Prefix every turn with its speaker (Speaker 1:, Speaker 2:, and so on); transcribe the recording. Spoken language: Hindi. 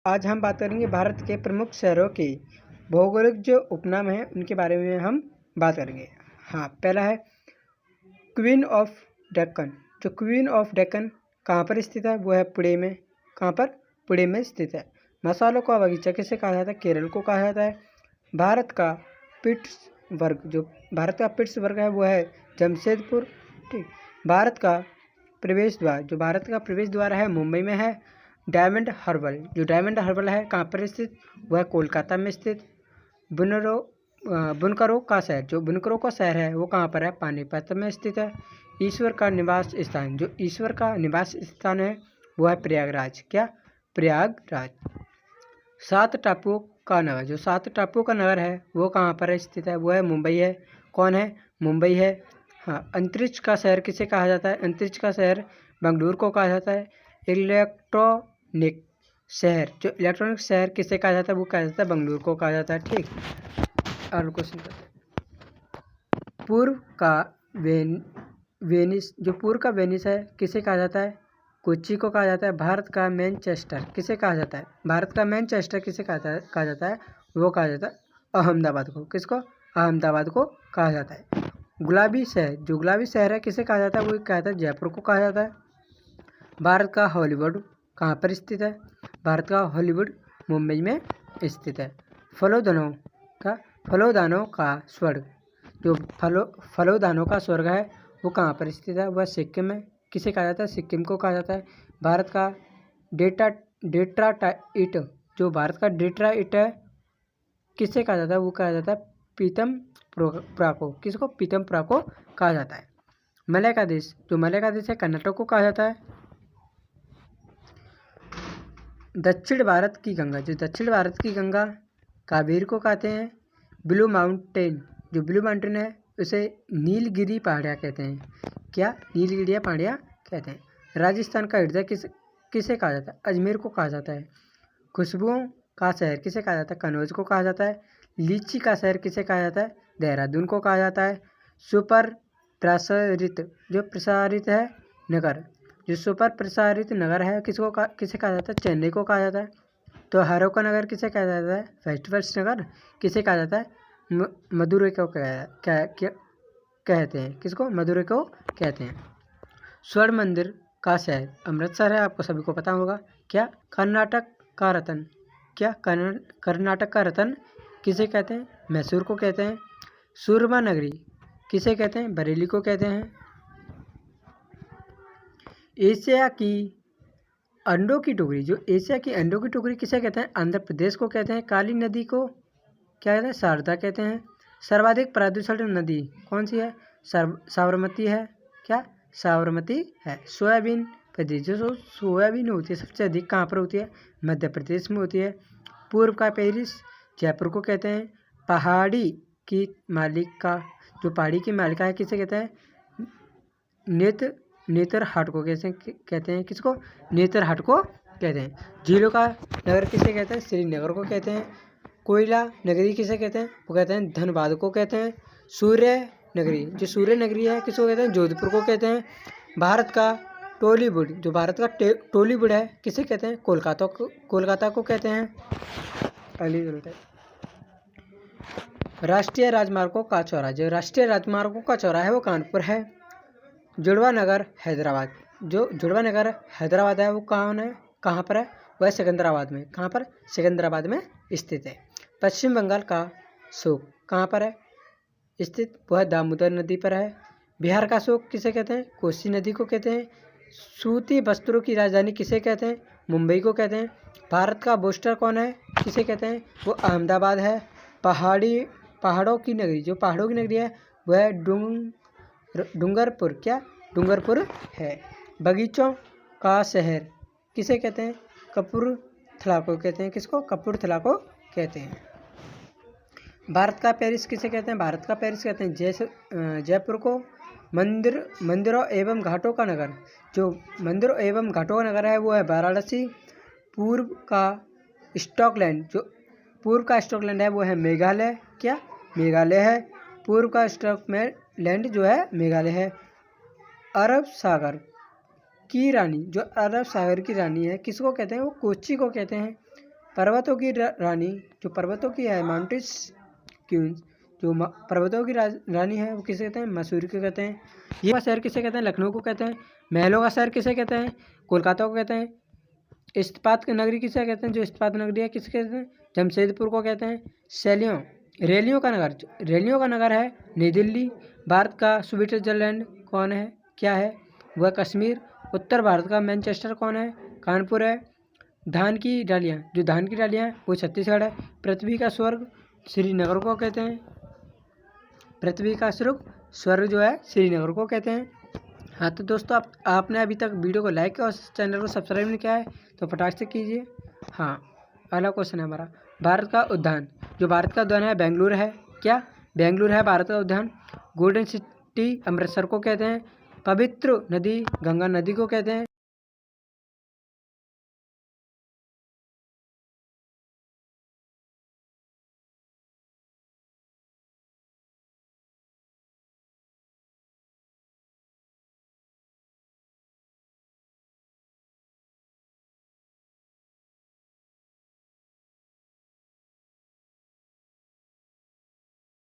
Speaker 1: आज हम बात करेंगे भारत के प्रमुख शहरों के भौगोलिक जो उपनाम हैं उनके बारे में हम बात करेंगे। हाँ, पहला है क्वीन ऑफ डेक्कन। जो क्वीन ऑफ डेक्कन कहाँ पर स्थित है? वो है पुणे में। कहाँ पर? पुणे में स्थित है। मसालों का बगीचा किसे कहा जाता है? केरल को कहा जाता है। भारत का पिट्सबर्ग है वो है जमशेदपुर। ठीक। भारत का प्रवेश द्वार है मुंबई में है। डायमंड हार्बर है कहाँ पर स्थित? वह कोलकाता में स्थित। बुनकरों का शहर है वो कहाँ पर है? पानीपत में स्थित है। ईश्वर का निवास स्थान है वो है प्रयागराज। क्या? प्रयागराज। सात टापुओं का नगर है वो कहाँ पर स्थित है? वो है मुंबई है। कौन है? मुंबई है। हाँ, अंतरिक्ष का शहर किसे कहा जाता है? अंतरिक्ष का शहर बेंगलुरु को कहा जाता है। इलेक्ट्रॉनिक शहर किसे कहा जाता है? वो कहा जाता है बेंगलुरु को कहा जाता है। ठीक। और क्वेश्चन करते हैं। पूर्व का वेनिस है किसे कहा जाता है? कोच्चि को कहा जाता है। भारत का मैनचेस्टर किसे कहा जाता है? किसे कहा जाता है? वो कहा जाता है अहमदाबाद को। किसको? अहमदाबाद को कहा जाता है। गुलाबी शहर है किसे कहा जाता है? वो कहा जाता है जयपुर को कहा जाता है। भारत का हॉलीवुड कहाँ पर स्थित है? भारत का हॉलीवुड मुंबई में स्थित है। फलोदानों का स्वर्ग है वो कहाँ पर स्थित है? वह सिक्किम में। किसे कहा जाता है? सिक्किम को कहा जाता है। भारत का डेट्राइट है किसे कहा जाता है? वो कहा जाता है पीतमपुरा को। किसको? पीतमपुरा को कहा जाता है। मलय का देश है कर्नाटक को कहा जाता है। दक्षिण भारत की गंगा कावेरी को कहते हैं। ब्लू माउंटेन है उसे नीलगिरी पहाड़ियाँ कहते हैं। क्या? नीलगिरियाँ पहाड़ियाँ कहते हैं। राजस्थान का हृदय किसे कहा जाता है? अजमेर को कहा जाता है। खुशबुओं का शहर किसे कहा जाता है? कनौज को कहा जाता है। लीची का शहर किसे कहा जाता है? देहरादून को कहा जाता है। सुपर प्रसारित नगर है किसे कहा जाता है? चेन्नई को कहा जाता है। तो त्योहारों का नगर किसे कहा जाता है? फेस्टिवल्स नगर किसे कहा जाता है? मदुरै को कहते हैं। किसको? मदुरै को कहते हैं। स्वर्ण मंदिर का शहर अमृतसर है, आपको सभी को पता होगा। क्या? कर्नाटक का रतन किसे कहते हैं? मैसूर को कहते हैं। सूरमा नगरी किसे कहते हैं? बरेली को कहते हैं। एशिया की अंडों की टोकरी किसे कहते हैं? आंध्र प्रदेश को कहते हैं। काली नदी को क्या कहते हैं? शारदा कहते हैं। सर्वाधिक प्रदूषित नदी कौन सी है? साबरमती है। क्या? साबरमती है। सोयाबीन होती है सबसे अधिक कहाँ पर होती है? मध्य प्रदेश में होती है। पूर्व का पेरिस जयपुर को कहते हैं। पहाड़ी की मालिका है किसे कहते हैं? नेतरहाट को कहते हैं। किसको? नेतरहाट को कहते हैं। झीलों का नगर किसे कहते हैं? श्रीनगर को कहते हैं। कोयला नगरी किसे कहते हैं? वो कहते हैं धनबाद को कहते हैं। सूर्य नगरी है किसको कहते हैं? जोधपुर को कहते हैं। भारत का टॉलीवुड है किसे कहते हैं? कोलकाता को कहते हैं। राष्ट्रीय राजमार्गों का चौराहा है वो कानपुर है। जुड़वा नगर हैदराबाद है वो कहाँ पर है? वह सिकंदराबाद में। कहाँ पर? सिकंदराबाद में स्थित है। पश्चिम बंगाल का शोक कहाँ पर है स्थित? वह दामोदर नदी पर है। बिहार का शोक किसे कहते हैं? कोसी नदी को कहते हैं। सूती वस्त्रों की राजधानी किसे कहते हैं? मुंबई को कहते हैं। भारत का बोस्टर कौन है किसे कहते हैं? वो अहमदाबाद है। पहाड़ों की नगरी है वह डूंगरपुर है। बगीचों का शहर किसे कहते हैं? कपूरथला को कहते हैं। किसको? कपूरथला को कहते हैं। भारत का पेरिस किसे कहते हैं? भारत का पेरिस कहते हैं जयपुर को। मंदिरों एवं घाटों का नगर है वो है वाराणसी। पूर्व का स्टॉकलैंड है वो है मेघालय। क्या? मेघालय है। पूर्व का स्टॉकलैंड जो है मेघालय है। अरब सागर की रानी है किसको कहते हैं? वो कोच्चि को कहते हैं। पर्वतों की रानी, जो पर्वतों की है माउंटेन्स क्वींस, जो पर्वतों की रानी है वो किसे कहते हैं? मसूरी को कहते हैं। ये का शहर किसे कहते हैं? लखनऊ को कहते हैं। महलों का शहर किसे कहते हैं? कोलकाता को कहते हैं। इस्पात की नगरी किसे कहते हैं? जो इस्पात नगरी है किसे कहते हैं? जमशेदपुर को कहते हैं। रेलियों का नगर है नई दिल्ली। भारत का स्विट्जरलैंड कौन है? क्या है? वह कश्मीर। उत्तर भारत का मैनचेस्टर कौन है? कानपुर है। धान की डालियाँ हैं वो छत्तीसगढ़ है। पृथ्वी का स्वर्ग श्रीनगर को कहते हैं। पृथ्वी का स्वर्ग जो है श्रीनगर को कहते हैं। हाँ तो दोस्तों, आपने अभी तक वीडियो को लाइक और चैनल को सब्सक्राइब नहीं किया है तो फटाक से कीजिए। हाँ, अगला क्वेश्चन है हमारा, भारत का उद्यान, जो भारत का उद्यान है बेंगलुरु है। क्या? बेंगलुरु है भारत का उद्यान। गोल्डन सिटी अमृतसर को कहते हैं। पवित्र नदी गंगा नदी को कहते हैं।